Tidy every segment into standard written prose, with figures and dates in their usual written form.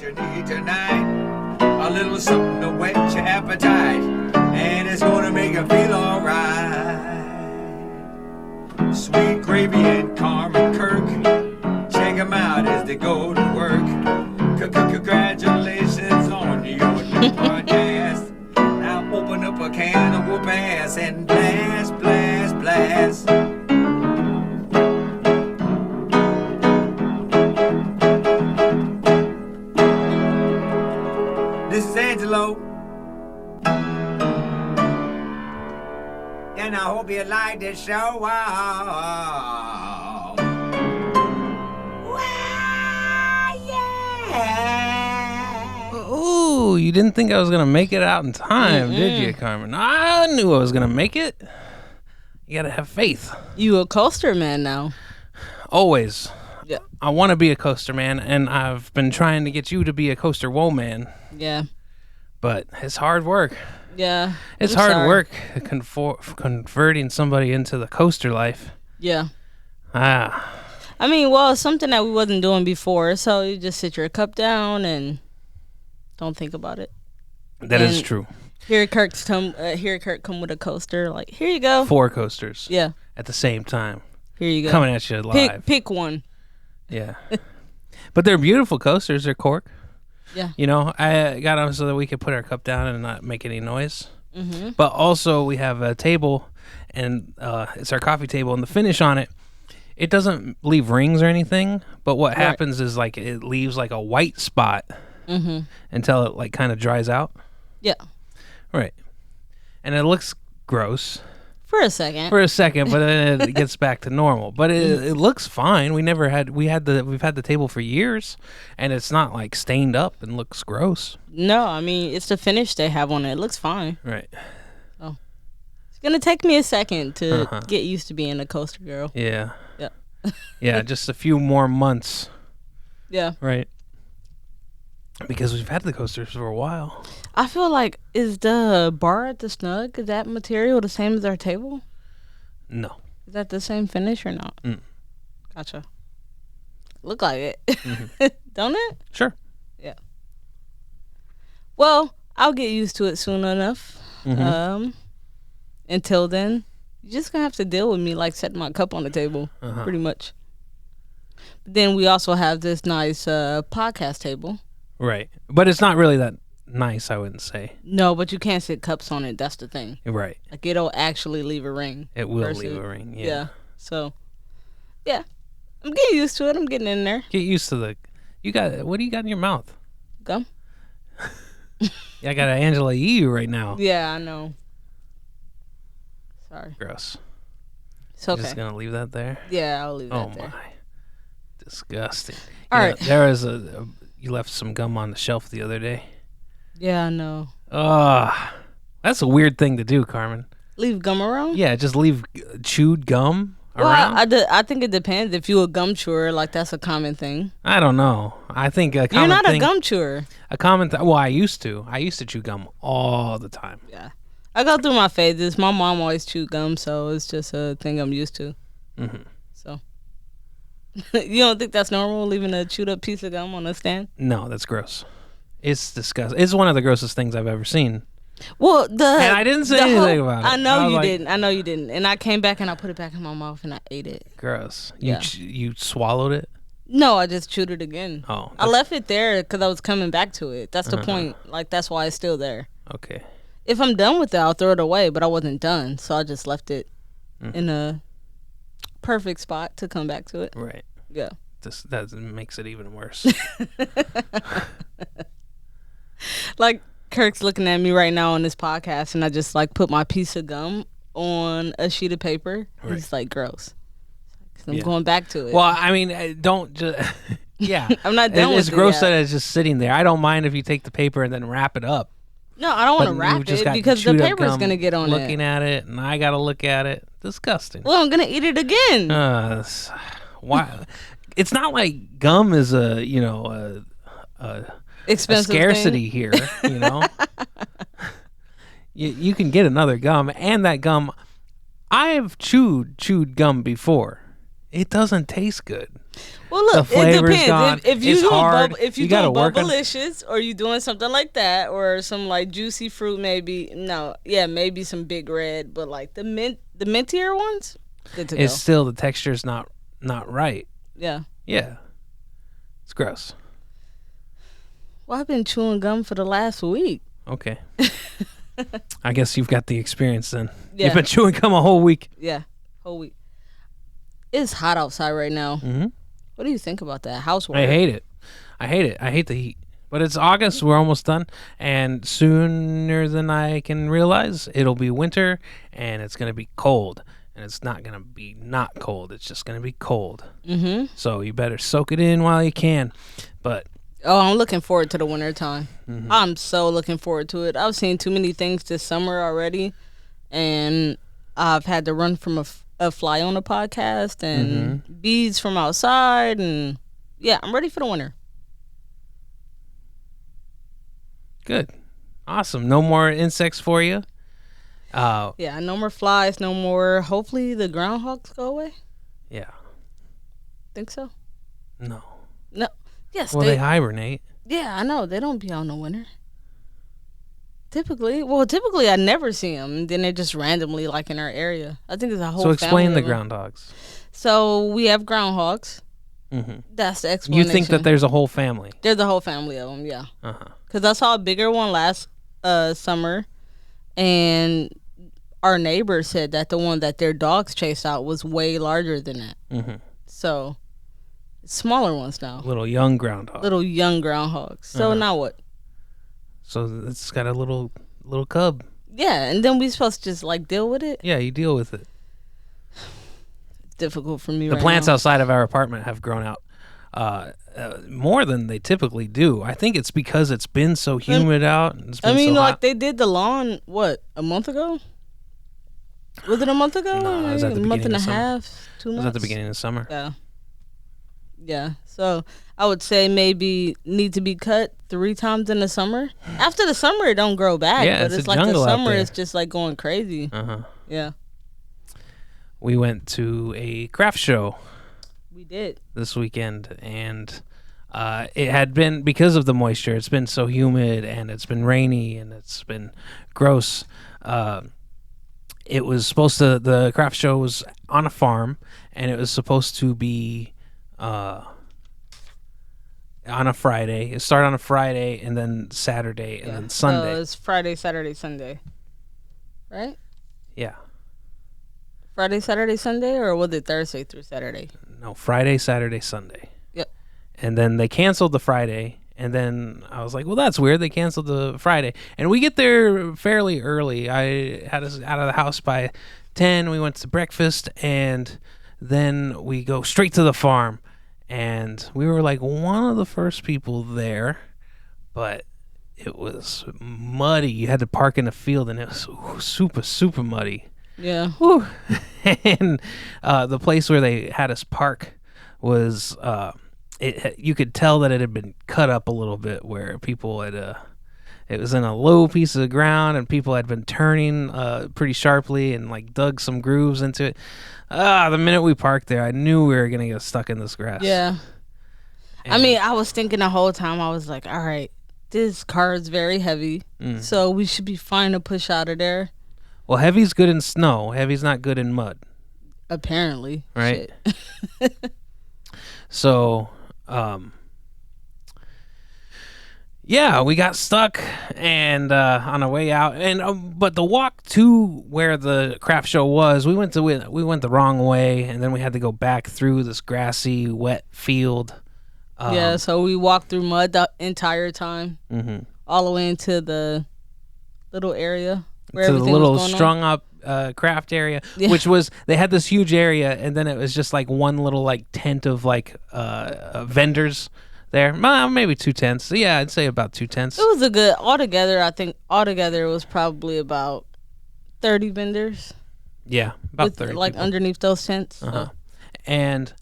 what you need tonight. A little something to whet your appetite, and it's gonna make you feel alright. Sweet Gravy and Carmen Kirk, check them out as they go to work. Congratulations on your new podcast. Now open up a can of whoop ass and blast, blast, blast. This is Angelo, and I hope you like this show. Wow, yeah. Ooh, you didn't think I was going to make it out in time, did you, Carmen? I knew I was going to make it. You got to have faith. You a coaster man now. Always. Yeah. I want to be a coaster man, and I've been trying to get you to be a coaster woe man. Yeah. But it's hard work. Yeah. It's I'm hard sorry. work converting somebody into the coaster life. Yeah. Ah. I mean, well, it's something that we wasn't doing before, so you just sit your cup down and don't think about it. That is And true. Here Kirk come with a coaster. Like, here you go. 4 coasters. Yeah. At the same time. Here you go. Coming at you live. Pick one. Yeah. But they're beautiful coasters. They're cork. Yeah. You know, I got them so that we could put our cup down and not make any noise. Mm-hmm. But also we have a table, and it's our coffee table, and the finish on it, it doesn't leave rings or anything, but what Right. happens is like it leaves like a white spot until it like kind of dries out. Yeah. Right. And it looks gross For a second. for a second, but then it gets back to normal. But it looks fine. We've had the table for years, and it's not like stained up and looks gross. No, I mean, it's the finish they have on it. It looks fine. Right. It's going to take me a second to get used to being a coaster girl. Yeah. Yeah. Yeah, just a few more months. Yeah. Right. Because we've had the coasters for a while. I feel like, is the bar at the Snug, is that material the same as our table? No. Is that the same finish or not? Mm. Gotcha. Look like it. Don't it? Sure. Yeah. Well, I'll get used to it soon enough. Until then, you're just going to have to deal with me like setting my cup on the table, pretty much. But then we also have this nice podcast table. Right. But it's not really that nice, I wouldn't say. No, but you can't sit cups on it. That's the thing. Right. Like, it'll actually leave a ring. It will versus- leave a ring. Yeah. Yeah. So, yeah. I'm getting used to it. I'm getting in there. Get used to what do you got in your mouth? Gum? Yeah, I got an Angela Yee right now. Yeah, I know. Sorry. Gross. It's okay. Just going to leave that there? Yeah, I'll leave that Oh, there. my. Disgusting. All You right. know, there was you left some gum on the shelf the other day. Yeah, I know. That's a weird thing to do, Carmen. Leave gum around? Yeah, just leave chewed gum Well, around. I think it depends. If you're a gum chewer, like, that's a common thing. I don't know. I think a You're common not thing, a gum chewer. A common well, I used to chew gum all the time. Yeah. I go through my phases. My mom always chewed gum, so it's just a thing I'm used to. Mm-hmm. So. You don't think that's normal, leaving a chewed up piece of gum on a stand? No, that's gross. It's disgusting. It's one of the grossest things I've ever seen. Well, And I didn't say anything about it. I know I was you like- didn't. I know you didn't. And I came back and I put it back in my mouth and I ate it. Gross. Yeah. You swallowed it? No, I just chewed it again. Oh. I left it there because I was coming back to it. That's the point. Like, that's why it's still there. Okay. If I'm done with it, I'll throw it away, but I wasn't done. So I just left it in a perfect spot to come back to it. Right. Yeah. That makes it even worse. Like, Kirk's looking at me right now on this podcast, and I just, like, put my piece of gum on a sheet of paper. Right. He's like, gross. 'Cause I'm Yeah. going back to it. Well, I mean, don't just... Yeah. I'm not done It's with it gross yet. that it's just sitting there. I don't mind if you take the paper and then wrap it up. No, I don't want to But wrap you've just it got because the chewed up paper's gum going to get on looking it. at it, and I got to look at it. Disgusting. Well, I'm going to eat it again. Why? It's not like gum is a Expensive scarcity thing. here, you know. You can get another gum, and that gum, I've chewed gum before. It doesn't taste good. Well, look, The flavor's it depends. gone. If you It's doing hard. if you You gotta doing work on- Bubblicious or you doing something like that or some like juicy fruit, maybe maybe some Big Red, but like the mintier ones, good to It's go. still the texture's not right. Yeah. Yeah, it's gross. Well, I've been chewing gum for the last week. Okay. I guess you've got the experience then. Yeah. You've been chewing gum a whole week. Yeah, whole week. It's hot outside right now. Mm-hmm. What do you think about that housework? I hate it. I hate the heat. But it's August. We're almost done. And sooner than I can realize, it'll be winter and it's going to be cold. And it's not going to be not cold. It's just going to be cold. Mm-hmm. So you better soak it in while you can. But Oh, I'm looking forward to the winter time. Mm-hmm. I'm so looking forward to it. I've seen too many things this summer already, and I've had to run from a fly on a podcast and Mm-hmm. bees from outside, and yeah, I'm ready for the winter. good. Awesome. No more insects for you. Yeah, no more flies, no more. Hopefully, the groundhogs go away. Yeah. Think so? No. No. Yes, Well, they hibernate. Yeah, I know. They don't be out in the winter. Typically, I never see them. And then they're just randomly like in our area. I think there's a whole. So explain the family of 'em. groundhogs. So we have groundhogs. Mm-hmm. That's the You explanation. think that there's a whole family? there's a whole family of them? Yeah, Uh-huh. because I saw a bigger one last summer, and our neighbor said that the one that their dogs chased out was way larger than that. Mm-hmm. So smaller ones now, Little young groundhog. little young groundhogs. So Uh-huh. now what? So it's got a little cub. Yeah, and then we supposed to just like deal with it. Yeah, you deal with it. Difficult for me. The right plants now. outside of our apartment have grown out more than they typically do. I think it's because it's been so humid out. And it's been I mean, so like hot. they did the lawn. What, a month ago? Was it a month ago? No, it was at the a month beginning and a of summer. half, 2 It months. was at the beginning of summer. Yeah. Yeah. So I would say maybe need to be cut 3 times in the summer. After the summer, it don't grow back. Yeah, but it's it's a like the jungle out summer there. is just like going crazy. Uh-huh. Yeah, We went to a craft show we did. this weekend, and it had been, because of the moisture, it's been so humid and it's been rainy and it's been gross. It was supposed to, the craft show was on a farm, and it was supposed to be on a Friday. It started on a Friday and then Saturday and Yeah. then Sunday. So it's Friday, Saturday, Sunday. Right? Yeah. Friday, Saturday, Sunday, or was it Thursday through Saturday? No, Friday, Saturday, Sunday. Yep. And then they canceled the Friday. And then I was like, well, that's weird. They canceled the Friday. And we get there fairly early. I had us out of the house by 10. We went to breakfast. And then we go straight to the farm. And we were like one of the first people there. But it was muddy. You had to park in the field. And it was super, super muddy. Yeah. Whew. And the place where they had us park was you could tell that it had been cut up a little bit, where people had it was in a low piece of ground and people had been turning pretty sharply and like dug some grooves into it. The minute we parked there, I knew we were gonna get stuck in this grass. Yeah. I And- mean, I was thinking the whole time, I was like, all right, this car is very heavy, so we should be fine to push out of there. Well, heavy's good in snow. Heavy's not good in mud. Apparently. Right. Shit. So, yeah, we got stuck and on our way out, and but the walk to where the craft show was, we went the wrong way, and then we had to go back through this grassy, wet field. Yeah, so we walked through mud the entire time, Mhm. all the way into the little area where To the everything little was going strung up craft area, Yeah. which was, they had this huge area, and then it was just like one little like tent of like vendors there. Maybe 2 tents. So yeah, I'd say about 2 tents. on. It was a good, altogether, I think altogether it was probably about 30 vendors Yeah, about with, 30 like people. underneath those tents. Uh-huh. And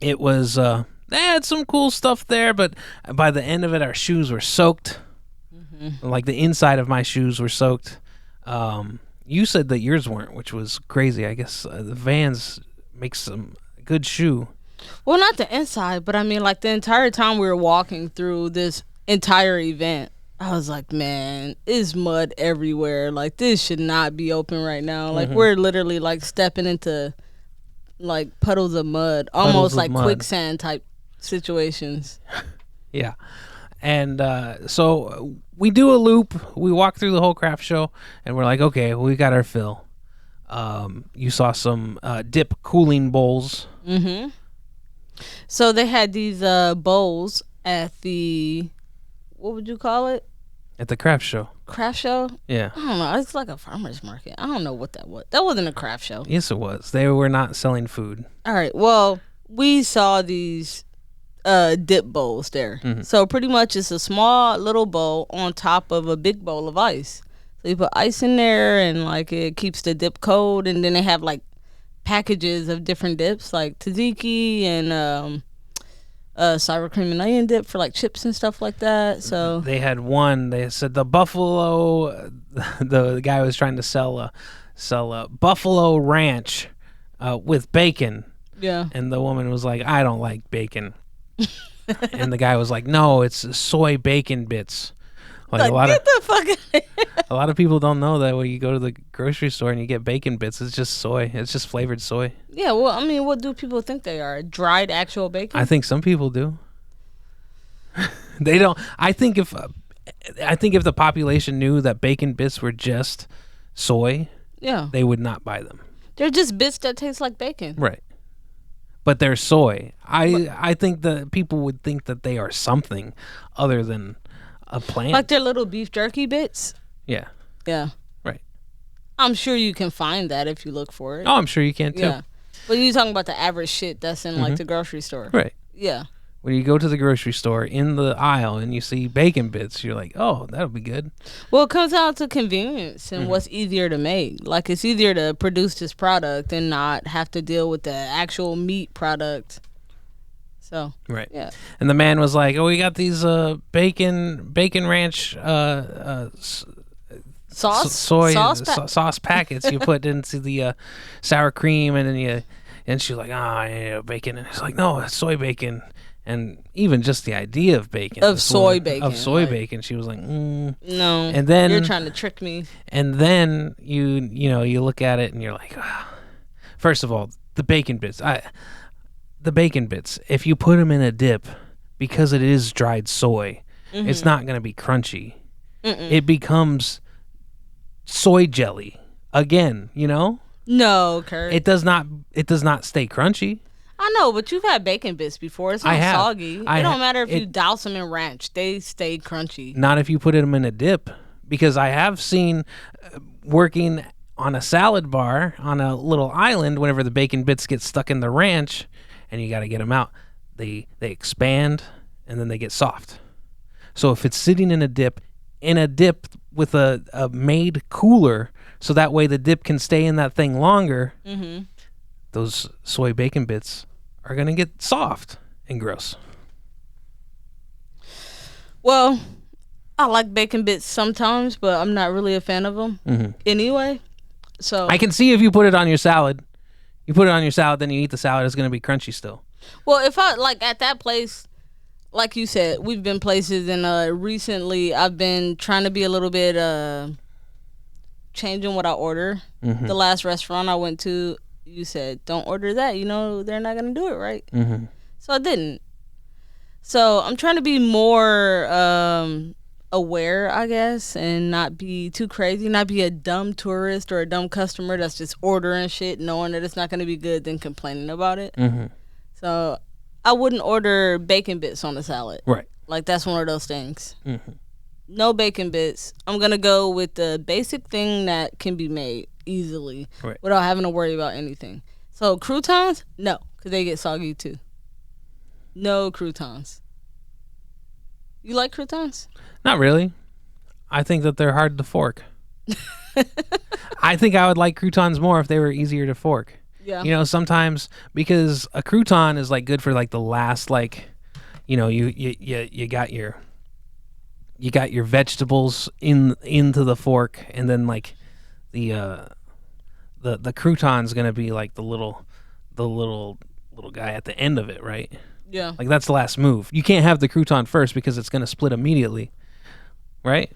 it was they had some cool stuff there, but by the end of it our shoes were soaked. Like the inside of my shoes were soaked. You said that yours weren't, which was crazy. I guess the Vans makes them good shoe. Well, not the inside, but I mean, like, the entire time we were walking through this entire event, I was like, man, it's mud everywhere. Like, this should not be open right now. Like, we're literally, like, stepping into, like, puddles of mud. Almost of like mud. quicksand type situations. Yeah. And so we do a loop. We walk through the whole craft show, and we're like, okay, we got our fill. You saw some dip cooling bowls. Mm-hmm. So they had these bowls at the, what would you call it? At the craft show. Craft show? Yeah. I don't know. It's like a farmer's market. I don't know what that was. That wasn't a craft show. Yes, it was. They were not selling food. All right. Well, we saw these dip bowls there. Mm-hmm. So pretty much it's a small little bowl on top of a big bowl of ice. So you put ice in there and like it keeps the dip cold, and then they have like packages of different dips like tzatziki and sour cream and onion dip for like chips and stuff like that. So They had one. They said the buffalo. The guy was trying to sell a buffalo ranch with bacon, yeah. and the woman was like, "I don't like bacon," and the guy was like, "No, it's soy bacon bits." Like Like, get the fuck out of here. a lot of people don't know that when you go to the grocery store and you get bacon bits, it's just soy. It's just flavored soy. Yeah, well, I mean, what do people think they are? Dried actual bacon? I think some people do. They don't. I think if the population knew that bacon bits were just soy, Yeah. they would not buy them. They're just bits that taste like bacon. Right. But they're soy. I think that people would think that they are something other than a plant. Like their little beef jerky bits. Yeah. Yeah. Right. I'm sure you can find that if you look for it. Oh, I'm sure you can too. Yeah. But you're talking about the average shit that's in like the grocery store. Right. Yeah. When you go to the grocery store in the aisle and you see bacon bits, you're like, oh, that'll be good. Well, it comes down to convenience and what's easier to make. Like, it's easier to produce this product and not have to deal with the actual meat product. So, Right. yeah. And the man was like, oh, we got these bacon ranch Sauce? soy Sauce sauce packets you put into the sour cream, and then and she's like, yeah, bacon, and he's like, no, it's soy bacon. And even just the idea of bacon, Of soy bacon, like- bacon, she was like, No. And then- you're trying to trick me. and then you look at it and you're like, first of all, the bacon bits, if you put them in a dip, because it is dried soy, it's not going to be crunchy. It becomes soy jelly again, No, Kurt. It does not stay crunchy. I know, but you've had bacon bits before. It's I not have. soggy. It I don't ha- matter if you it- douse them in ranch. They stay crunchy. Not if you put them in a dip, because I have seen working on a salad bar on a little island, whenever the bacon bits get stuck in the ranch and you got to get them out, they expand and then they get soft. So if it's sitting in a dip with a made cooler, so that way the dip can stay in that thing longer, those soy bacon bits are going to get soft and gross. Well, I like bacon bits sometimes, but I'm not really a fan of them anyway. So I can see if you put it on your salad. You put it on your salad, then you eat the salad, it's going to be crunchy still. well, if I like at that place, like you said, we've been places, and recently I've been trying to be a little bit changing what I order. The last restaurant I went to, you said, don't order that. They're not going to do it right. So I didn't. So I'm trying to be more aware, I guess, and not be too crazy, not be a dumb tourist or a dumb customer that's just ordering shit knowing that it's not going to be good, then complaining about it. So I wouldn't order bacon bits on the salad. Right. Like, that's one of those things. No bacon bits. I'm going to go with the basic thing that can be made easily Right. without having to worry about anything. So croutons? No, because they get soggy too. No croutons. You like croutons? Not really. I think that they're hard to fork. I think I would like croutons more if they were easier to fork. Yeah. Sometimes, because a crouton is like good for like the last, like, you got your vegetables into the fork, and then like the crouton's gonna be like the little little guy at the end of it, right? Yeah. Like that's the last move. You can't have the crouton first because it's gonna split immediately, right?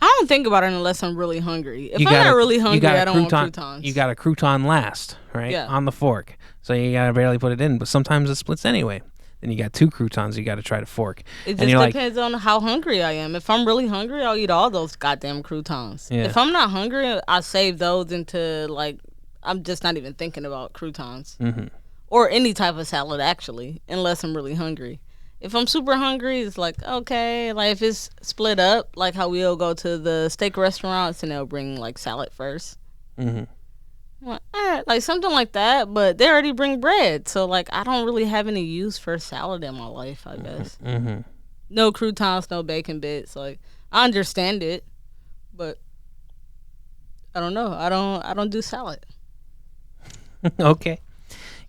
I don't think about it unless I'm really hungry. If I'm not really hungry, I don't want croutons. You got a crouton last, right? Yeah. On the fork. So you gotta barely put it in, but sometimes it splits anyway. Then you got 2 croutons you gotta try to fork. It and just depends on how hungry I am. If I'm really hungry, I'll eat all those goddamn croutons. Yeah. If I'm not hungry, I save those into like I'm just not even thinking about croutons. Mm-hmm. Or any type of salad actually, unless I'm really hungry. If I'm super hungry, it's like, okay, like if it's split up, like how we'll go to the steak restaurants and they'll bring like salad first. Mm-hmm. Like, all right, like something like that, but they already bring bread. So like I don't really have any use for salad in my life, I guess. Mm-hmm. No croutons, no bacon bits. Like I understand it, but I don't know. I don't do salad. Okay.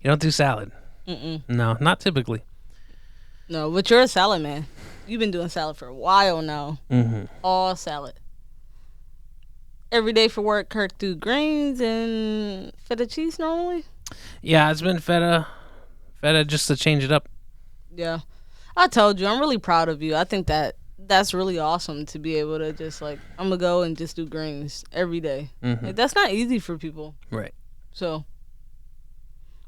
You don't do salad? Mm-mm. No, not typically. No, but you're a salad man. You've been doing salad for a while now. Mm-hmm. All salad. Every day for work, Kirk do greens and feta cheese normally. Yeah, it's been feta just to change it up. Yeah, I told you, I'm really proud of you. I think that's really awesome to be able to just like I'm gonna go and just do greens every day. Mm-hmm. Like, that's not easy for people. Right. So,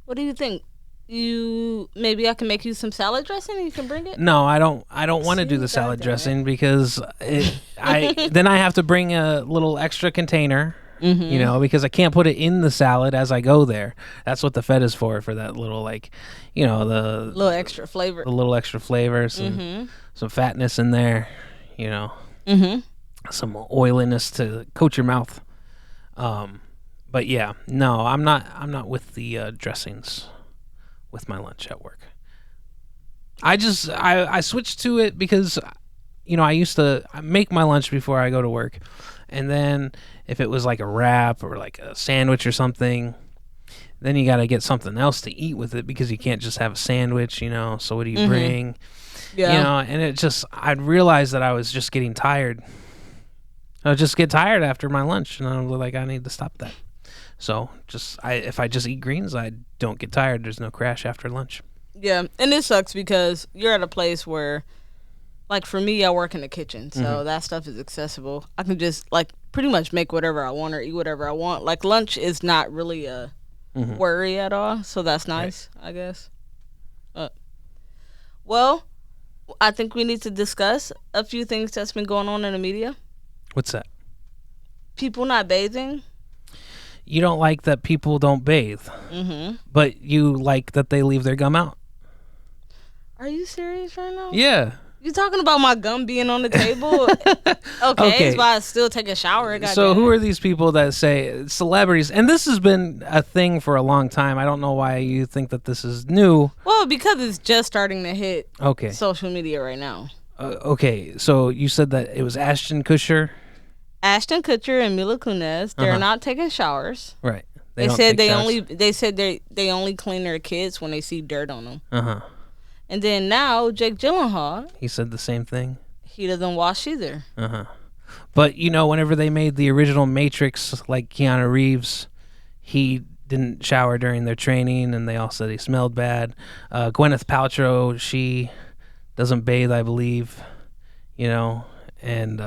what do you think? Maybe I can make you some salad dressing and you can bring it? No, I don't want to do the See, salad goddamn it. dressing because then I have to bring a little extra container, you know, because I can't put it in the salad as I go there. That's what the feta's for that little like, you know, the Little extra flavor. the little extra flavors and some fatness in there, you know, some oiliness to coat your mouth. But yeah, no, I'm not with the dressings with my lunch at work. I switched to it because, you know, I used to make my lunch before I go to work, and then if it was like a wrap or like a sandwich or something, then you got to get something else to eat with it because you can't just have a sandwich, you know. So what do you bring? Yeah. You know, and it just I'd realized that I was just getting tired. I would just get tired after my lunch, and I was like, I need to stop that. So if I just eat greens, I don't get tired. There's no crash after lunch. Yeah, and it sucks because you're at a place where, like for me, I work in the kitchen, so that stuff is accessible. I can just like pretty much make whatever I want or eat whatever I want. Like lunch is not really a worry at all, so that's nice, I guess. Well, I think we need to discuss a few things that's been going on in the media. What's that? People not bathing. You don't like that people don't bathe, but you like that they leave their gum out. Are you serious right now? Yeah. You talking about my gum being on the table? Okay, that's why I still take a shower. So who are these people that say celebrities? And this has been a thing for a long time. I don't know why you think that this is new. Well, because it's just starting to hit Okay. social media right now. Okay, so you said that it was Ashton Kutcher. Ashton Kutcher and Mila Kunis, they're not taking showers. Right. They don't said take showers. they said they only clean their kids when they see dirt on them. Uh-huh. And then now Jake Gyllenhaal, He said the same thing. he doesn't wash either. Uh-huh. But, you know, whenever they made the original Matrix, like Keanu Reeves, he didn't shower during their training, and they all said he smelled bad. Gwyneth Paltrow, she doesn't bathe, I believe, you know, and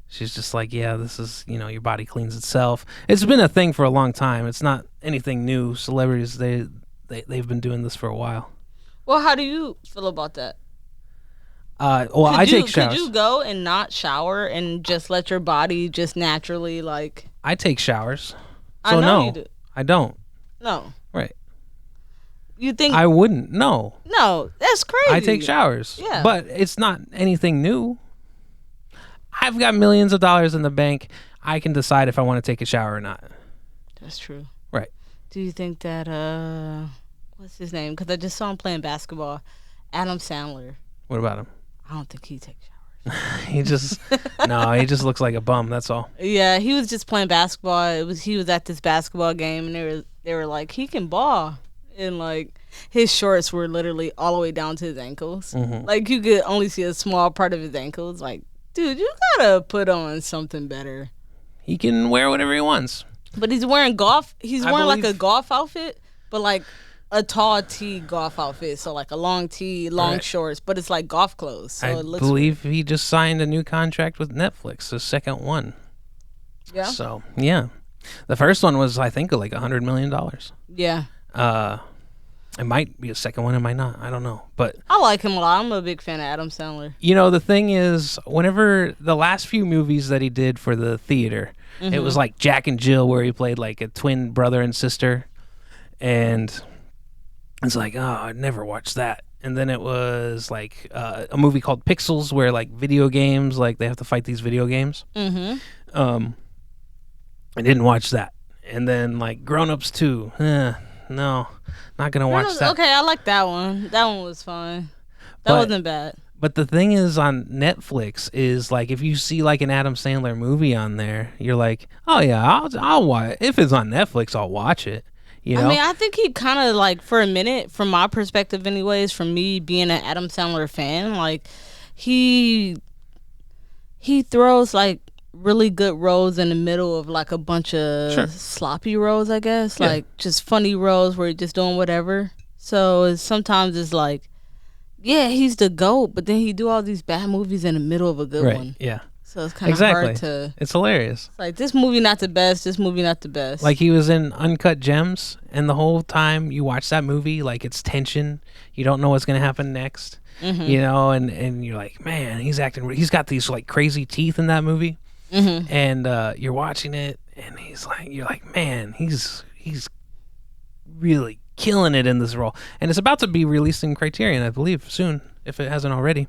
she's just like, yeah, this is, you know, your body cleans itself. It's been a thing for a long time. It's not anything new. Celebrities, they've been doing this for a while. Well, how do you feel about that? I take showers. Could you go and not shower and just let your body just naturally like? I take showers. I So know no, you do. I don't. No. Right. You think? I wouldn't. No. No, that's crazy. I take showers. Yeah. But it's not anything new. I've got millions of dollars in the bank. I can decide if I want to take a shower or not. That's true. Right. Do you think that what's his name? Because I just saw him playing basketball. Adam Sandler. What about him? I don't think he takes showers. He just he just looks like a bum. That's all. Yeah, he was just playing basketball. He was at this basketball game, and they were like, he can ball, and like his shorts were literally all the way down to his ankles. Like you could only see a small part of his ankles. Like, dude, you gotta put on something better. He can wear whatever he wants. But he's wearing golf. He's I wearing like believe- a golf outfit, but like a tall tee golf outfit, so like a long tee, long shorts, but it's like golf clothes. So I it looks believe he just signed a new contract with Netflix, the second one. Yeah. So yeah, the first one was I think like $100 million. Yeah. It might be a second one, it might not. I don't know, but I like him a lot. I'm a big fan of Adam Sandler. you know the thing is, whenever the last few movies that he did for the theater, it was like Jack and Jill, where he played like a twin brother and sister, and it's like, oh, I'd never watched that. And then it was like a movie called Pixels, where like video games, like they have to fight these video games. I didn't watch that. And then like Grown Ups 2, no, not gonna watch that. Okay, I like that one. That one was fun. That wasn't bad. But the thing is, on Netflix is like, if you see like an Adam Sandler movie on there, you're like, oh yeah, I'll watch. If it's on Netflix, I'll watch it. You know? I mean, I think he kind of like, for a minute, from my perspective, anyways, from me being an Adam Sandler fan, like he throws like really good roles in the middle of like a bunch of sloppy roles, I guess, like just funny roles where he's just doing whatever. So sometimes it's like, yeah, he's the GOAT, but then he do all these bad movies in the middle of a good one. Yeah. So it's kind of hard to. It's hilarious. It's like, this movie not the best. This movie not the best. Like he was in Uncut Gems, and the whole time you watch that movie, like it's tension. You don't know what's gonna happen next. You know, and you're like, man, he's acting. He's got these like crazy teeth in that movie, and you're watching it, and you're like, man, he's really killing it in this role. And it's about to be released in Criterion, I believe, soon, if it hasn't already,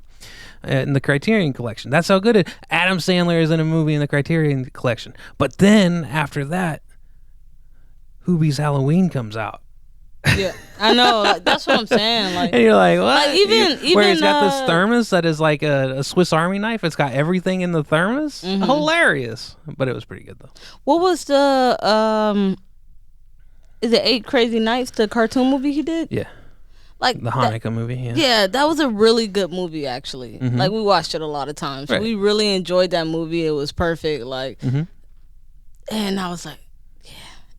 in the Criterion Collection. That's how good Adam Sandler is in a movie in the Criterion Collection. But then after that, Hoobie's Halloween comes out. Yeah, I know. Like, that's what I'm saying. Like, and you're like, what? Like even where it's got this thermos that is like a Swiss Army knife. It's got everything in the thermos. Hilarious. But it was pretty good though. What was the is it 8 Crazy Nights, the cartoon movie he did? Yeah. Like the Hanukkah movie. Yeah, that was a really good movie actually. Like we watched it a lot of times. Right. We really enjoyed that movie. It was perfect. Like, and I was like, yeah,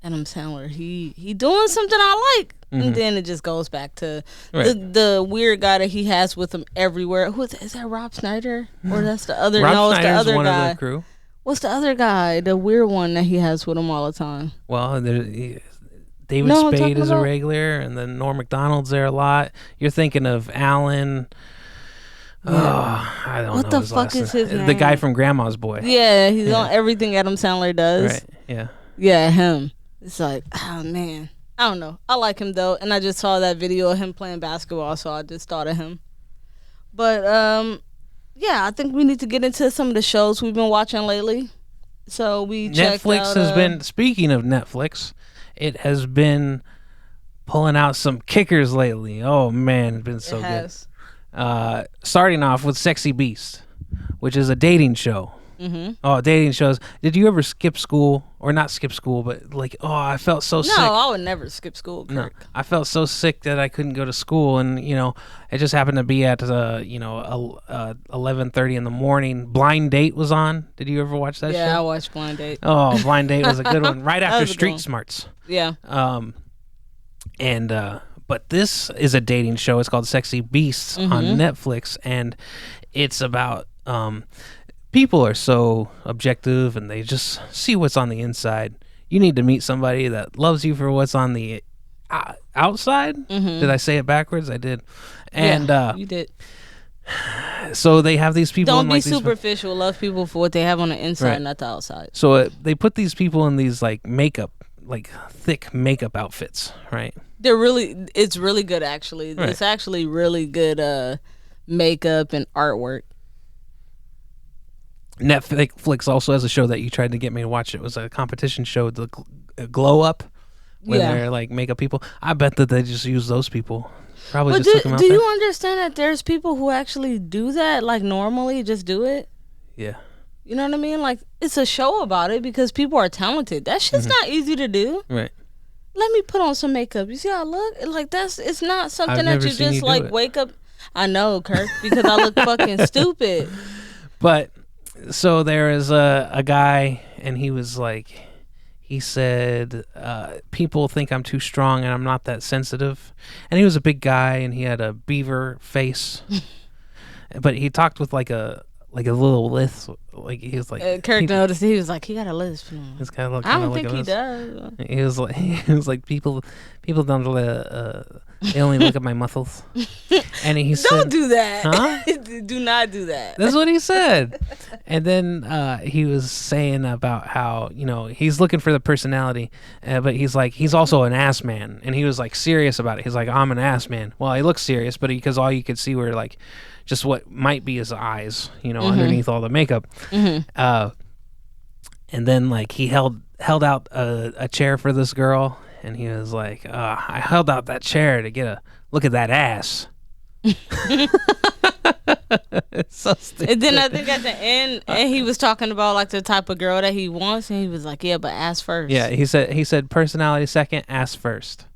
Adam Sandler, he doing something I like. And then it just goes back to the weird guy that he has with him everywhere. Is that Rob Schneider? Or that's the other? Rob it's the Schneider's other one guy. of the crew. What's the other guy? The weird one that he has with him all the time. Well, David Spade is a regular, and then Norm Macdonald's there a lot. You're thinking of Alan. Yeah. Oh, I don't know. What the fuck is his name? The guy from Grandma's Boy. Yeah, he's on everything Adam Sandler does. Right. Yeah. Yeah, him. It's like, oh man, I don't know. I like him though, and I just saw that video of him playing basketball, so I just thought of him. But yeah, I think we need to get into some of the shows we've been watching lately. So we Netflix has been, speaking of Netflix, it has been pulling out some kickers lately. Oh man, it's been so good. Starting off with Sexy Beast, which is a dating show. Oh, dating shows. Did you ever skip school, or not skip school, but like, oh, I felt so sick. No, I would never skip school, Kirk. No, I felt so sick that I couldn't go to school, and it just happened to be at 11:30 in the morning. Blind Date was on. Did you ever watch that show? Yeah, I watched Blind Date. Oh, Blind Date was a good one. Right after Street Smarts. Yeah. But this is a dating show. It's called Sexy Beasts on Netflix, and it's about people are so objective, and they just see what's on the inside. You need to meet somebody that loves you for what's on the outside. Did I say it backwards? I did. And you did. So they have these people. Don't be superficial. Love people for what they have on the inside, not the outside. So they put these people in these like makeup, like thick makeup outfits, right? It's really good actually. Right. It's actually really good makeup and artwork. Netflix also has a show that you tried to get me to watch. It was a competition show, the Glow Up, where they're like makeup people. I bet that they just use those people. Probably just took them out there. Do you understand that there's people who actually do that, like normally just do it? Yeah. You know what I mean? Like, it's a show about it because people are talented. That shit's not easy to do. Right. Let me put on some makeup. You see how I look? Like, it's not something that you just like wake up. I know, Kirk, because I look fucking stupid. But so there is a guy, and he was like, he said, people think I'm too strong and I'm not that sensitive. And he was a big guy and he had a beaver face. But he talked with like a little lisp. Like he was like Kirk noticed. He was like, he got a lisp. It's kind of I don't think he does. He was like people don't they only look at my muscles. And he said, Don't do that. Huh? Do not do that. That's what he said. And then he was saying about how, he's looking for the personality, but he's like, he's also an ass man. And he was like serious about it. He's like, I'm an ass man. Well, he looks serious, but because all you could see were like just what might be his eyes, underneath all the makeup. And then like he held out a chair for this girl. And he was like, I held out that chair to get a look at that ass. It's so stupid. And then I think at the end, and he was talking about like the type of girl that he wants, and he was like, yeah, but ass first. Yeah, he said personality second, ass first.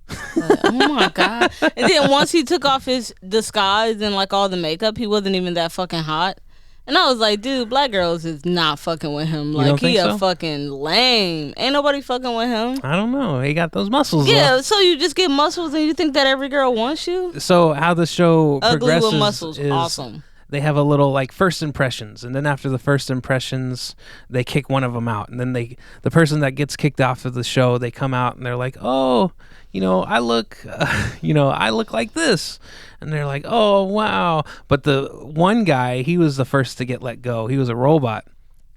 Oh my God. And then once he took off his disguise and like all the makeup, he wasn't even that fucking hot. And I was like, dude, black girls is not fucking with him. Like, he a fucking lame. Ain't nobody fucking with him. I don't know. He got those muscles. Yeah, though. so you just get muscles and you think that every girl wants you? So how the show Ugly progresses with muscles, is awesome. They have a little like first impressions, and then after the first impressions, they kick one of them out, and then the person that gets kicked off of the show, they come out and they're like, oh, I look, I look like this. And they're like, oh, wow. But the one guy, he was the first to get let go. He was a robot.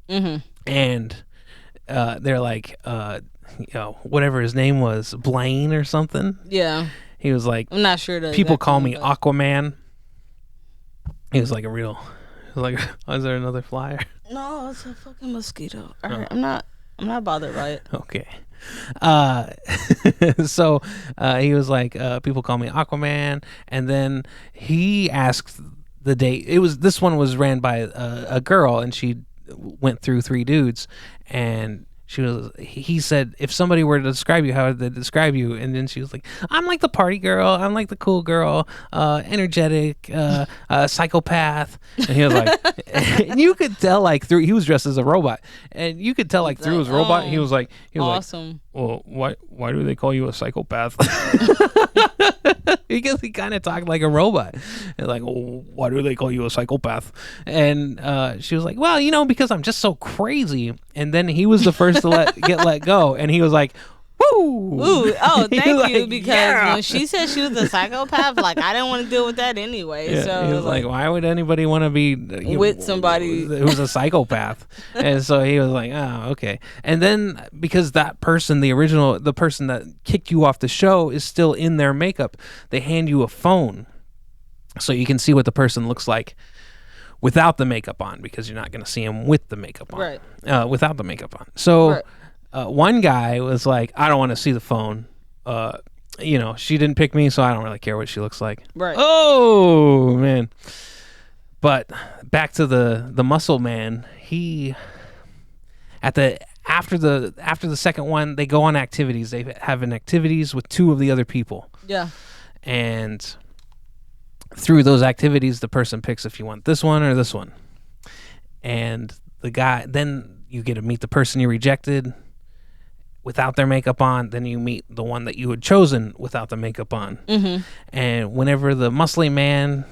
Mm-hmm. And they're like, whatever his name was, Blaine or something. Yeah. He was like, I'm not sure. People call me Aquaman. He was like is there another flyer? No, it's a fucking mosquito. All right, I'm not bothered by it. Okay. So he was like, people call me Aquaman, and then he asked the date. This one was ran by a girl, and she went through 3 dudes, and he said, if somebody were to describe you, how would they describe you? And then she was like, I'm like the party girl, I'm like the cool girl, energetic, psychopath. And he was like, and you could tell like through, he was dressed as a robot, and you could tell like through his robot, he was like awesome. Well, why do they call you a psychopath? Because he kind of talked like a robot. And like, why do they call you a psychopath? And she was like, well, because I'm just so crazy. And then he was the first to get let go, and he was like, woo! Ooh, oh, thank you, like, because when she said she was a psychopath, like I didn't want to deal with that anyway. Yeah, so he was like, why would anybody want to be with somebody who's a psychopath? And so he was like, oh, okay. And then because that person, the person that kicked you off the show, is still in their makeup, they hand you a phone so you can see what the person looks like without the makeup on, because you're not going to see him with the makeup on, right? Without the makeup on. So. Right. One guy was like, I don't want to see the phone. She didn't pick me, so I don't really care what she looks like. Right. Oh, man. But back to the muscle man. He after the second one, they go on activities. They have activities with 2 of the other people. Yeah. And through those activities, the person picks if you want this one or this one. And the guy, then you get to meet the person you rejected without their makeup on. Then you meet the one that you had chosen without the makeup on. Mm-hmm. And whenever the muscly man,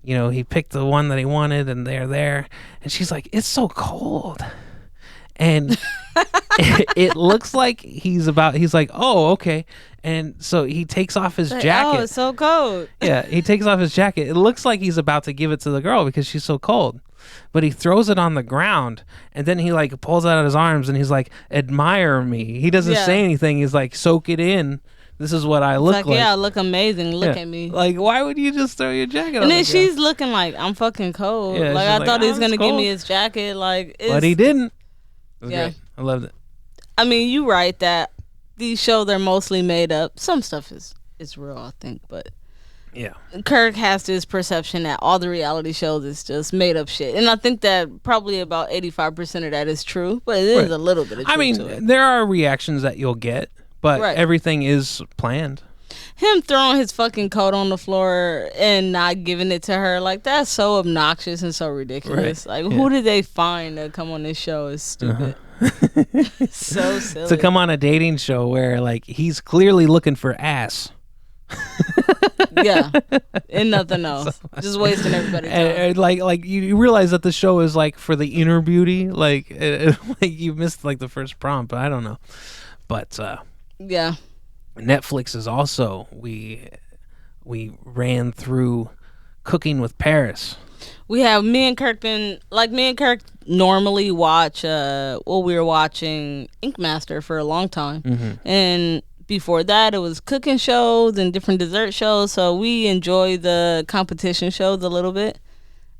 he picked the one that he wanted, and they're there, and she's like, it's so cold. And it looks like he's like, oh, okay. And so he takes off his jacket. Oh, it's so cold. Yeah, he takes off his jacket. It looks like he's about to give it to the girl because she's so cold. But he throws it on the ground, and then he like pulls out his arms, and he's like, admire me. He doesn't say anything. He's like, soak it in. This is what I look like. Yeah, I look amazing. Look at me. Like, why would you just throw your jacket on? And then she's looking like, I'm fucking cold. Yeah, like, I thought he was going to give me his jacket. Like, but he didn't. It was great. I loved it. I mean, you're right that these shows are mostly made up. Some stuff is real, I think, but yeah, Kirk has this perception that all the reality shows is just made up shit, and I think that probably about 85% of that is true, but it is a little bit of truth to it. There are reactions that you'll get, but everything is planned. Him throwing his fucking coat on the floor and not giving it to her, like, that's so obnoxious and so ridiculous. Like, who did they find to come on this show is stupid. So silly. to come on a dating show where like he's clearly looking for ass. Yeah, and nothing else. Just wasting everybody's time. And like you realize that the show is like for the inner beauty, like like you missed like the first prompt, but I don't know. But Yeah. Netflix is also we ran through Cooking with Paris. We have me and Kirk normally watch we were watching Ink Master for a long time. And before that it was cooking shows and different dessert shows, so we enjoy the competition shows a little bit.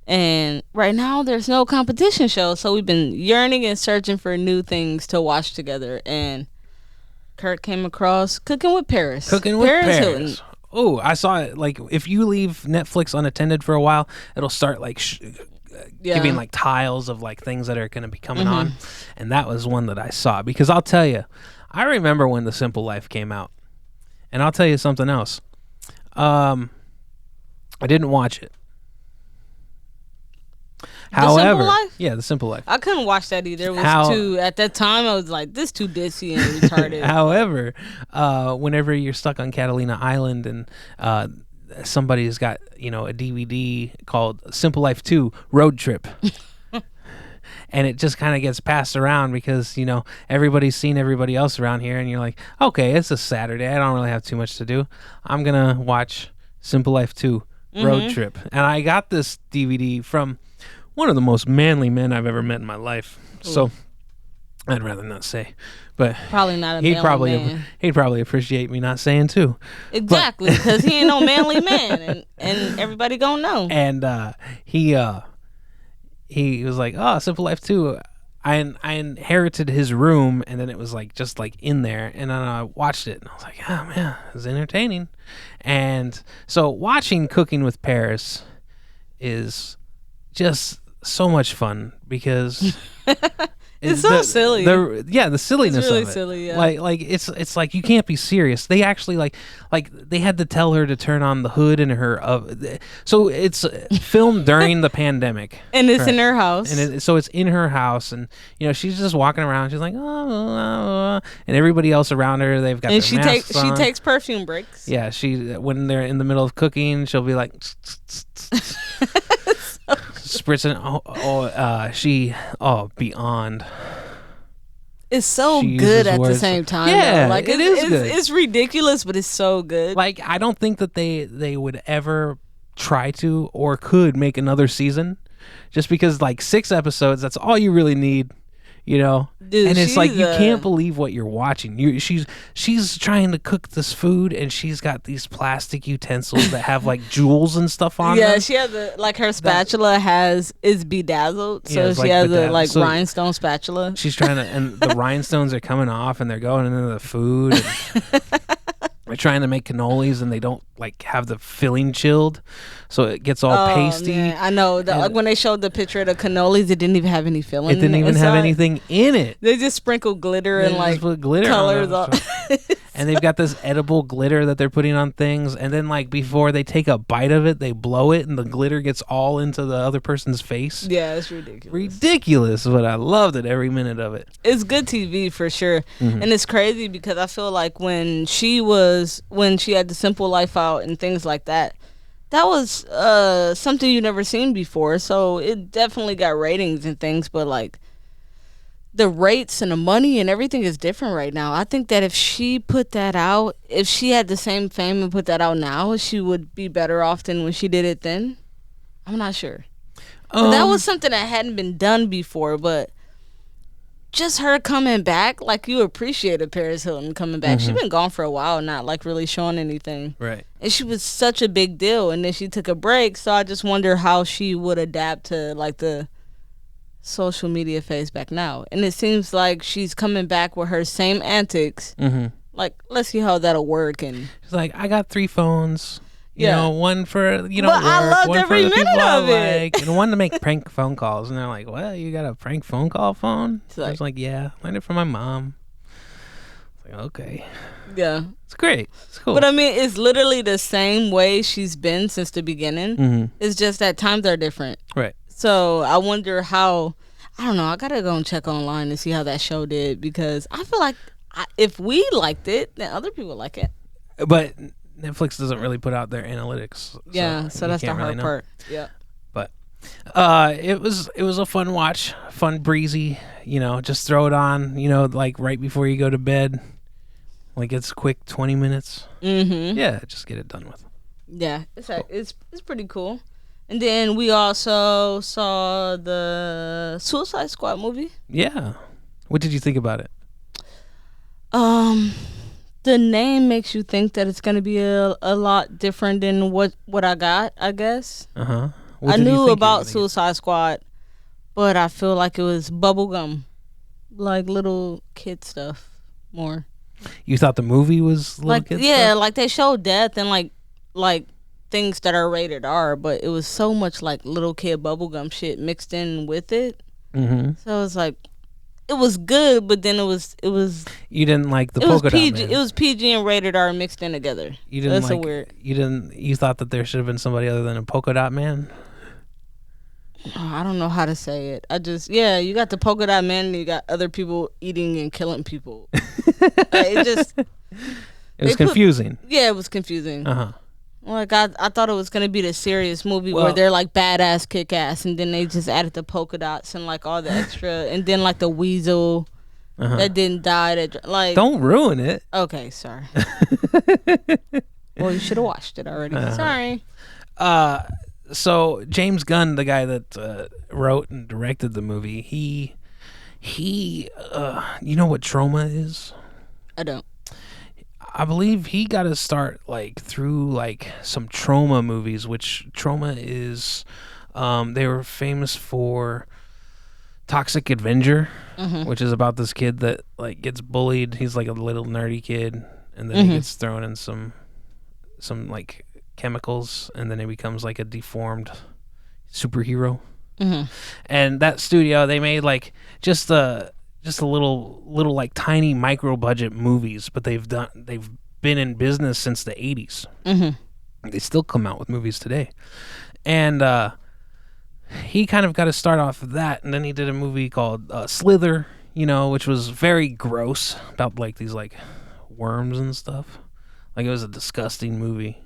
And right now there's no competition show, so we've been yearning and searching for new things to watch together, and Kirk came across Cooking with Paris. Cooking with Hilton. Paris. Oh, I saw it. Like, if you leave Netflix unattended for a while, it'll start like giving like tiles of like things that are going to be coming on, and that was one that I saw because I'll tell you, I remember when The Simple Life came out, and I'll tell you something else. I didn't watch it. However, Simple Life? yeah, The Simple Life. I couldn't watch that either. It was too, at that time, I was like, this too ditzy and retarded. However, whenever you're stuck on Catalina Island and somebody's got, a DVD called Simple Life 2 Road Trip. And it just kind of gets passed around because, everybody's seen everybody else around here. And you're like, okay, it's a Saturday. I don't really have too much to do. I'm going to watch Simple Life 2 Road Trip. And I got this DVD from one of the most manly men I've ever met in my life. Ooh. So I'd rather not say, but probably not a he'd manly man. He'd probably appreciate me not saying too. Exactly, because he ain't no manly man, and everybody gonna know. And he was like, "Oh, Simple Life 2." I inherited his room, and then it was like just like in there, and then I watched it, and I was like, "Oh man, it was entertaining." And so watching Cooking with Paris is just so much fun because it's so silly. The silliness it's really of it. Silly, yeah. Like it's like you can't be serious. They actually like they had to tell her to turn on the hood in her so it's filmed during the pandemic. And it's in her house. And so it's in her house, and she's just walking around. She's like, oh, and everybody else around her, they've got. And she takes perfume breaks. Yeah, when they're in the middle of cooking, she'll be like. Spritzing, beyond. It's so good at the same time. Yeah, though. Like it is good. It's ridiculous, but it's so good. Like I don't think that they would ever try to or could make another season, just because like 6 episodes. That's all you really need. Dude, and it's like you can't believe what you're watching. She's trying to cook this food, and she's got these plastic utensils that have like jewels and stuff on them. Yeah, she has her spatula is bedazzled, so she has a rhinestone spatula. She's trying to, and the rhinestones are coming off, and they're going into the food. And they're trying to make cannolis, and they don't like have the filling chilled, so it gets all pasty. Man, I know. When they showed the picture of the cannolis, it didn't even have any filling. It didn't even have anything in it. They just sprinkled glitter and like glitter colors on and they've got this edible glitter that they're putting on things, and then like before they take a bite of it, they blow it, and the glitter gets all into the other person's face. Yeah, it's ridiculous. Ridiculous, but I loved it every minute of it. It's good TV for sure, and it's crazy because I feel like when she had the Simple Life out and things like that was something you've never seen before. So it definitely got ratings and things, but like the rates and the money and everything is different right now. I think that if she put that out, if she had the same fame and put that out now, she would be better off than when she did it then. I'm not sure. That was something that hadn't been done before, but just her coming back, like you appreciated Paris Hilton coming back. She's been gone for a while, not like really showing anything. Right. And she was such a big deal, and then she took a break, so I just wonder how she would adapt to like the social media phase back now. And it seems like she's coming back with her same antics. Like, let's see how that'll work. And she's like, I got 3 phones. One for but I loved one every for the minute of it, and one to make prank phone calls. And they're like, "Well, you got a prank phone call phone?" I was like, "Yeah, learned it from my mom." It's like, okay, yeah, it's great, it's cool. But I mean, it's literally the same way she's been since the beginning. It's just that times are different, right? So I wonder how. I don't know. I gotta go and check online and see how that show did, because I feel like if we liked it, then other people like it. But Netflix doesn't really put out their analytics. Yeah, so you that's the can't really hard know. part. Yeah. But it was a fun watch, fun breezy. Just throw it on. Like right before you go to bed. Like it's quick, 20 minutes. Mm-hmm. Yeah, just get it done with. Yeah, it's pretty cool. And then we also saw the Suicide Squad movie. Yeah. What did you think about it? The name makes you think that it's gonna be a lot different than what I got, I guess. Uh-huh. I knew about Suicide Squad, but I feel like it was bubblegum, like little kid stuff more. You thought the movie was little Like, kid yeah, stuff? like they showed death and like things that are rated R, but it was so much like little kid bubblegum shit mixed in with it. Mm-hmm. So it was like, it was good, but then it was You didn't like the it was polka dot PG. man. It was PG and rated R mixed in together. You didn't That's so like. weird. You thought that there should have been somebody other than a polka dot man. Oh, I don't know how to say it. You got the polka dot man, and you got other people eating and killing people. It just, It was They put- confusing. yeah, it was confusing. Uh-huh. Like I thought it was gonna be the serious movie where Well- they're like badass, kick ass, and then they just added the polka dots and like all the extra, and then like the weasel Uh-huh. that didn't die. That like Don't ruin it. okay, sorry. Well, you should have watched it already. Uh-huh. Sorry. So James Gunn, the guy that wrote and directed the movie, he you know what trauma is? I don't. I believe he got to start like through like some trauma movies, which trauma is they were famous for Toxic Avenger, which is about this kid that like gets bullied. He's like a little nerdy kid, and then he gets thrown in some like chemicals, and then he becomes like a deformed superhero. And that studio, they made like just a little like tiny micro budget movies, but they've been in business since the 80s. They still come out with movies today. And he kind of got to start off of that, and then he did a movie called Slither, which was very gross, about like these like worms and stuff. Like it was a disgusting movie.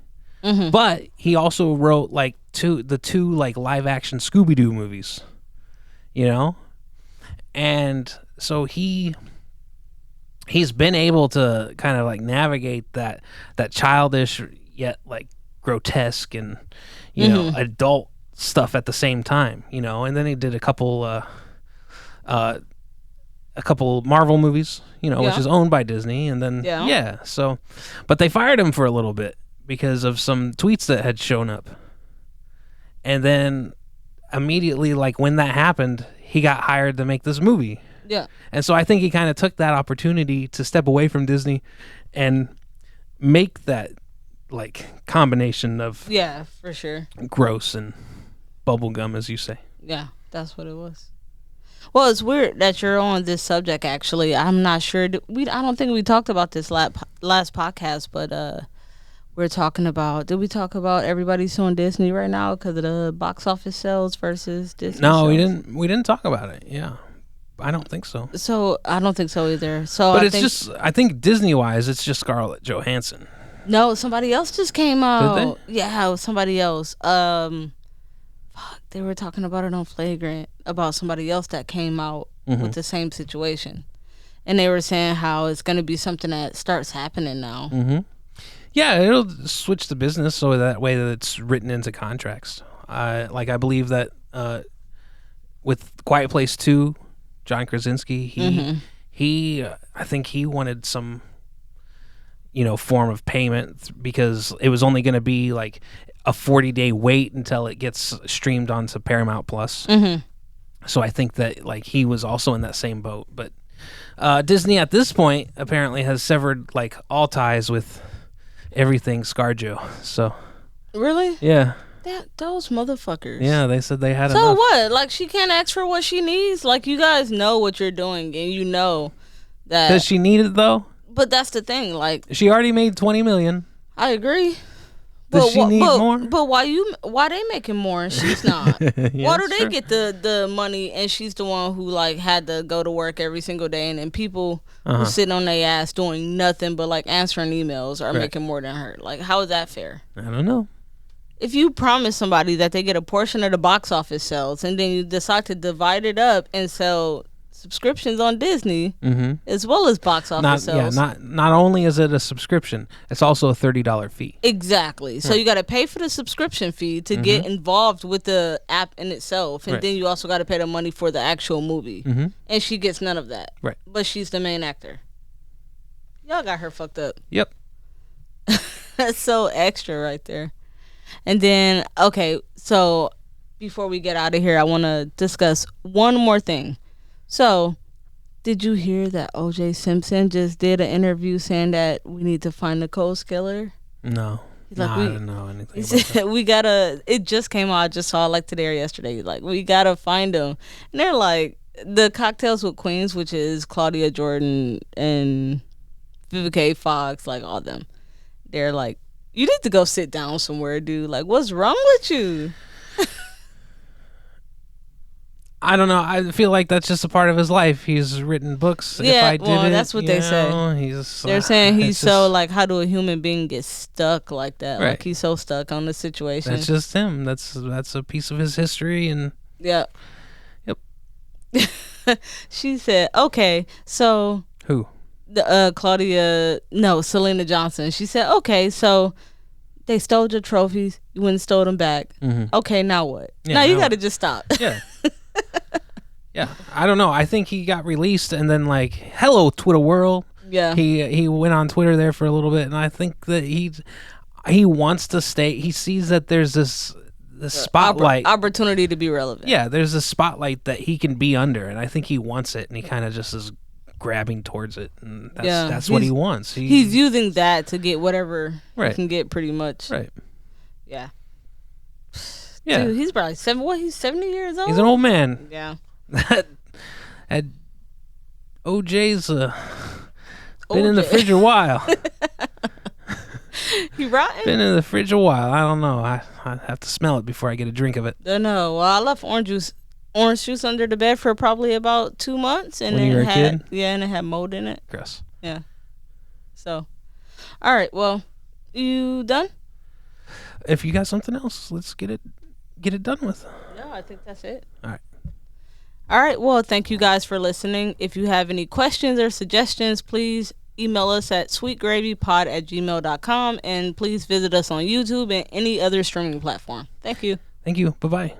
But he also wrote like the two like live action Scooby-Doo movies, and so he's been able to kind of like navigate that childish yet like grotesque and adult stuff at the same time, and then he did a couple Marvel movies, which is owned by Disney, and then so but they fired him for a little bit because of some tweets that had shown up. And then immediately, like when that happened, he got hired to make this movie. Yeah. And so I think he kind of took that opportunity to step away from Disney and make that like combination of Yeah, for sure. gross and bubblegum, as you say. Yeah, that's what it was. Well, it's weird that you're on this subject. Actually, I'm not sure. I don't think we talked about this last podcast, but we're talking about. Did we talk about everybody suing Disney right now because of the box office sales versus Disney? No, sales? we didn't talk about it. Yeah, I don't think so. So I don't think so either. So But I think Disney wise, it's just Scarlett Johansson. No, somebody else just came out. Did they? Yeah, it was somebody else. They were talking about it on Flagrant about somebody else that came out with the same situation, and they were saying how it's going to be something that starts happening now. Yeah, it'll switch the business so that way that it's written into contracts. I believe that with Quiet Place 2, John Krasinski, I think he wanted some, form of payment because it was only going to be like a 40-day wait until it gets streamed onto Paramount Plus. So I think that like he was also in that same boat. But Disney at this point apparently has severed like all ties with everything ScarJo. So Really? yeah, Those motherfuckers. they said they had So enough. what? Like she can't ask for what she needs. Like you guys know what you're doing, and you know that. Does she need it though? But that's the thing. Like She already made $20 million. I agree, Does she need more? But why they making more and she's not? Yeah, Why do that's they true. get the money and she's the one who like had to go to work every single day and then people who sitting on their ass doing nothing but like answering emails are Right. making more than her? Like, how is that fair? I don't know. If you promise somebody that they get a portion of the box office sales and then you decide to divide it up and sell subscriptions on Disney as well as box office sales. Not only is it a subscription, it's also a $30 fee. Exactly. So you got to pay for the subscription fee to get involved with the app in itself, and Right. then you also got to pay the money for the actual movie. And she gets none of that. Right. But she's the main actor. Y'all got her fucked up. Yep. That's so extra right there. And then, okay, so before we get out of here, I want to discuss one more thing. So, did you hear that O.J. Simpson just did an interview saying that we need to find the Coast Killer? No. He's like, I we- didn't know anything He about that. said, we gotta, it just came out, I just saw it like today or yesterday. He's like, we gotta find him. And they're like, the Cocktails with Queens, which is Claudia Jordan and Vivica A. Fox, like all them. They're like, you need to go sit down somewhere, dude. Like, what's wrong with you? I don't know. I feel like that's just a part of his life. He's written books. If Yeah, I did well, it, that's what you they say. know, He's, They're saying he's it's so just- like, how do a human being get stuck like that? Right. Like he's so stuck on the situation. That's just him. That's a piece of his history, and Yeah. Yep. She said, okay, so who? Selena Johnson. She said, okay, so they stole your trophies. You went and stole them back. Okay, now what? Yeah, now you now got to what? just stop. Yeah. Yeah. I don't know. I think he got released, and then like, hello, Twitter world. Yeah. He went on Twitter there for a little bit, and I think that he wants to stay. He sees that there's this spotlight. Opportunity to be relevant. Yeah, there's a spotlight that he can be under, and I think he wants it, and he kind of just is grabbing towards it, and that's what he wants. He's using that to get whatever he Right. can get, pretty much. right. Yeah. Yeah, Dude, he's probably He's 70 years old. he's an old man. Yeah. That OJ's been in the OJ. fridge a while. He rotten. Been in the fridge a while. I don't know. I have to smell it before I get a drink of it. Don't know. Well, I left orange juice under the bed for probably about 2 months, and When then you were it a had kid? and it had mold in it. Gross. Yeah. So, all right. Well, you done? If you got something else, let's get it done with. No, I think that's it. All right. All right. Well, thank you guys for listening. If you have any questions or suggestions, please email us at sweetgravypod@gmail.com, and please visit us on YouTube and any other streaming platform. Thank you. Thank you. Bye-bye.